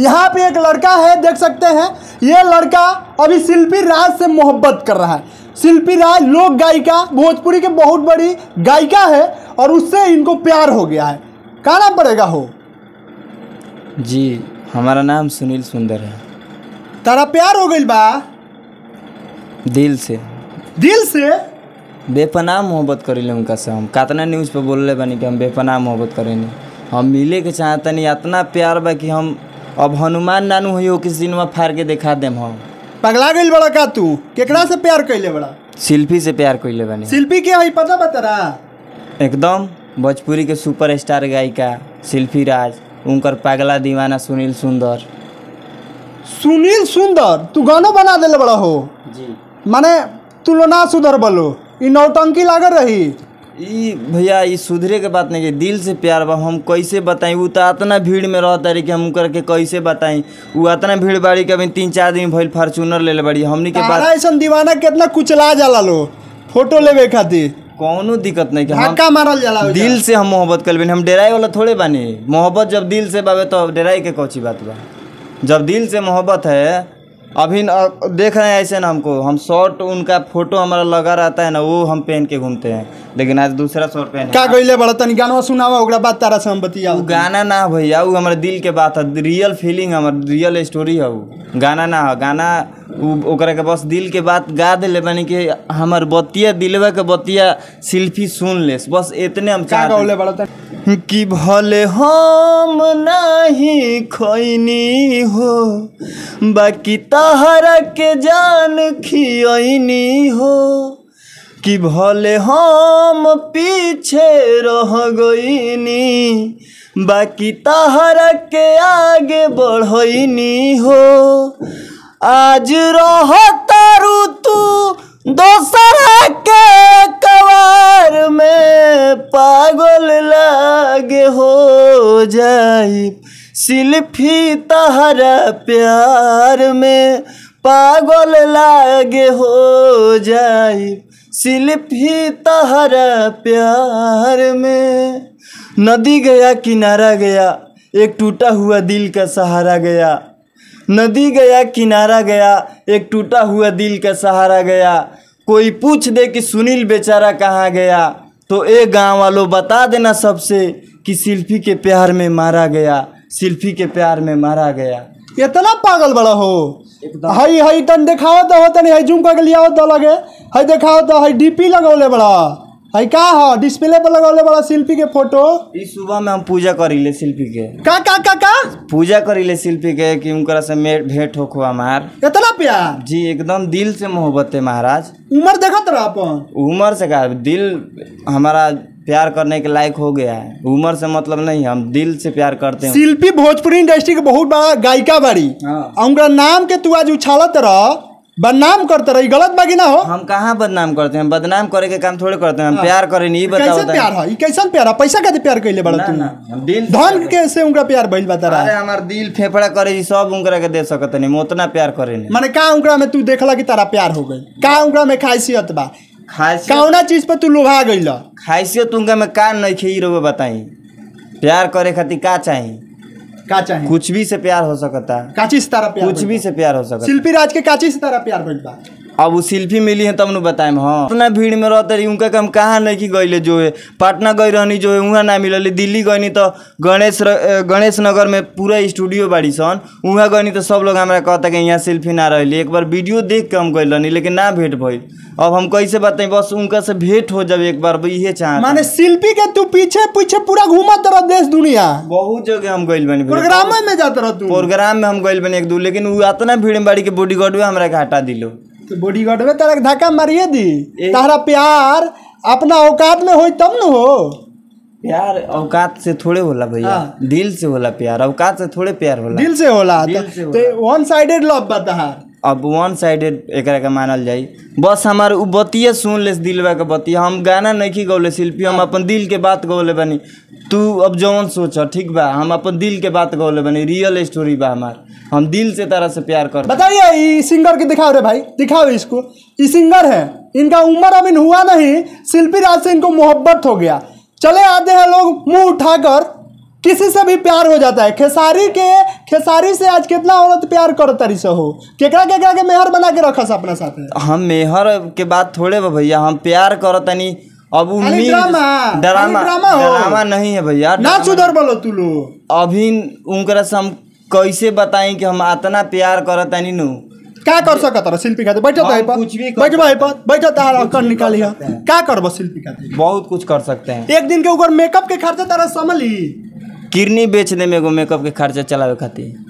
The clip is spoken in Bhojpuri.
यहाँ पे एक लड़का है, देख सकते हैं। ये लड़का अभी शिल्पी राज से मोहब्बत कर रहा है। शिल्पी राज लोक गायिका, भोजपुरी के बहुत बड़ी गायिका है और उससे इनको प्यार हो गया है। क्या नाम पड़ेगा हो? जी हमारा नाम सुनील सुंदर है। तारा प्यार हो गई बा? दिल से बेपनाह मोहब्बत करेले उनका से। हम कितना न्यूज़ पे बोलले बानी कि हम बेपनाह मोहब्बत करेंगे। हम मिले के चाहतनी, इतना प्यार बा कि हम अब हनुमान नानू हो किसी सिनेमा फाड़ के दिखा देम। हम पगला गई बड़ा का? तू केकरा से प्यार कैले बड़ा? शिल्पी से प्यार कैले बानी। शिल्पी के है पता बता? एकदम भोजपुरी के सुपरस्टार गायिका शिल्पी राज, उनकर पगला दीवाना सुनील सुंदर। सुनील सुंदर तू गाना बना देले बड़ा हो जी। माने तू लो ना सुधर बलो, ई नौटंकी लागल रही। ई भैया ई सुधरे के बात नहीं, दिल से प्यार बा। हम कैसे बताई? वो तो इतना भीड़ में रहता रही कि हम करके कैसे बताई? वो इतना भीड़ बाड़ी के अभी 3-4 दिन भइल फॉर्च्यूनर ले बड़ी हमनी के बाद। ऐसा दीवाना कितना कुचला जाला लो फोटो लेवे खातिर। कौनो दिक्कत नहीं कि धक्का मारल जाला। दिल से हम मोहब्बत कर हम डेराई वाला थोड़े बानी। मोहब्बत जब दिल से बाबे तो डेराई के कौची बात बा? जब दिल से मोहब्बत है। अभी देख रहे हैं ऐसे ना हमको, हम शॉर्ट उनका फोटो हमारा लगा रहता है ना, वो हम पहन के घूमते हैं, लेकिन आज दूसरा शॉर्ट पहन क्या गईले बड़ा? तनी गाना सुनावा, ओकरा बाद तारा से हम बतिया। वो गाना ना भैया, वो हमारे दिल के बात है, रियल फीलिंग, हमारे रियल स्टोरी है। वो गाना ना है, गाना ओकरा के बस दिल के बात गा दिले बानी कि हमार बतिया दिलवा के बतिया शिल्पी सुन ले, बस इतने हम चाहते कि भले हम नहीं खोइनी हो बाकी तहरा के जान खियनी हो, कि भले हम पीछे रह गईनी बाकी तहरा के आगे बढ़नी हो। आज रहतारू तू दोसरा के कवार में पागल लागे हो जाई शिल्पी तहरा प्यार में पागल लागे हो जाई शिल्पी तहरा प्यार में। नदी गया किनारा गया एक टूटा हुआ दिल का सहारा गया, नदी गया किनारा गया एक टूटा हुआ दिल का सहारा गया, कोई पूछ दे कि सुनील बेचारा कहाँ गया तो एक गाँव वालों बता देना सबसे कि शिल्पी के प्यार में मारा गया, शिल्पी के प्यार में मारा गया। इतना पागल बड़ा हो? हई हई तन देखाओ तो होता नहीं, हई जूम करके लियाओ तो लगे, हई देखाओ तो हई डीपी लगौले बड़ा, हई का है डिस्प्ले पर लगौले बड़ा शिल्पी के फोटो। इस सुबह में हम पूजा करीले शिल्पी के। का पूजा करीले शिल्पी के कि उनकरा से भेंट होखो हमार। इतना प्यार? जी एकदम दिल से मोहब्बत है महाराज। उम्र देखत रहा अपन? उम्र से का, दिल हमारा प्यार करने के लायक हो गया है, उम्र से मतलब नहीं, हम दिल से प्यार करते हैं। शिल्पी भोजपुरी इंडस्ट्री के बहुत बड़ा गायिका बाड़ी। उनका नाम के तू आज उछालत रह, बदनाम करते रही, गलत बाकी ना हो? हम कहाँ बदनाम करते हैं? बदनाम करे के काम थोड़े करते हैं, हम प्यार करे नहीं बताओ। कैसे प्यार है? कैसा प्यार है? पैसा का प्यार कैले बड़ा तू? धन कैसे उनका प्यार भइल बता रहा? अरे हमार दिल फेफड़ा करे सब उनकरा के दे सकत नहीं, उतना प्यार करे नहीं। माने का उनकरा में तू देखला कि तारा प्यार हो गई? का उनकरा में खासियत बा? कौना चीज पर तू लुभा गइल? खासियत उनका में का नहीं खे रहो बताई? प्यार करे खातिर का चाहिए? का चाहिए? कुछ भी से प्यार हो सकता है। काची से तारा प्यार? कुछ भी से प्यार हो सकता है। शिल्पी राज के काची से तारा प्यार भइल बा? अब वो शिल्पी मिली है तब न बताएम। हाँ इतना भीड़ में रहते रही, उनका काम कहाँ नहीं कि गईले जो है पटना गई रहनी जो है वहाँ ना मिलल, दिल्ली गई तो गणेश नगर में पूरा स्टूडियो बाड़ी सन, वहाँ गई तो सब लोग हमारा कहता कि यहाँ शिल्पी ना रही। एक बार वीडियो देख के हम गई रहनी लेकिन ना भेंट भइल। अब हम कैसे बताएं? बस उनका से भेंट हो जाए एक बार, ये चाह। माने शिल्पी के तू पीछे पीछे पूरा घूमत रह देश दुनिया? बहुत जगह हम गइल बनी, प्रोग्राम में जाते रह तू? प्रोग्राम में हम गइल बनी एक दो, लेकिन वो इतना भीड़ में बाड़ी के बॉडीगार्ड में हमरा के हटा दिलो। तो बॉडीगार्ड में तारा धक्का मारिए दी? तारा प्यार अपना औकात में हो तब न हो। प्यार औकात से थोड़े होला भैया, दिल से होला प्यार, औकात से थोड़े प्यार होला। दिल से होला तो वन साइडेड लव बता। अब वन साइडेड एकरा के मानल जाई। बस हमार उ बतिया सुन ले दिलवा के बतिया, हम गाना नहीं गौले शिल्पी, हम अपन दिल के बात गौले बनी। तू अब जौन सोच ठीक बा, हम अपन दिल के बात गौले बनी, रियल स्टोरी बा हमार, हम दिल से तरह से प्यार कर। बताइए ये सिंगर के दिखाओ रे भाई, दिखाओ इसको। ये सिंगर है, इनका उम्र अभी हुआ नहीं, शिल्पी राज से इनको मोहब्बत हो गया। चले आते हैं लोग मुंह उठाकर किसी से भी प्यार हो जाता है। खेसारी से आज कितना औरत प्यार करो तरी से हो, केकरा केकरा के मेहर बना के रखा अपना साथ। हम मेहर के बात थोड़े बा भैया, हम प्यार करतनी। अब उम्मीद ड्रामा नहीं है भैया, ना सुधर बोलो तू लोग। अभी उनकरा से हम कैसे बताएं कि हम इतना प्यार करतनी नु। क्या कर सकत रह शिल्पी खातिर? बैठो तो कुछ भी बैठो तारा कर निकाली क्या करबो शिल्पी खातिर? बहुत कुछ कर सकते हैं। एक दिन के ऊपर मेकअप के खर्चा तारा समझ ली, किडनी बेच दे में मेकअप के खर्चा चलावे खातिर।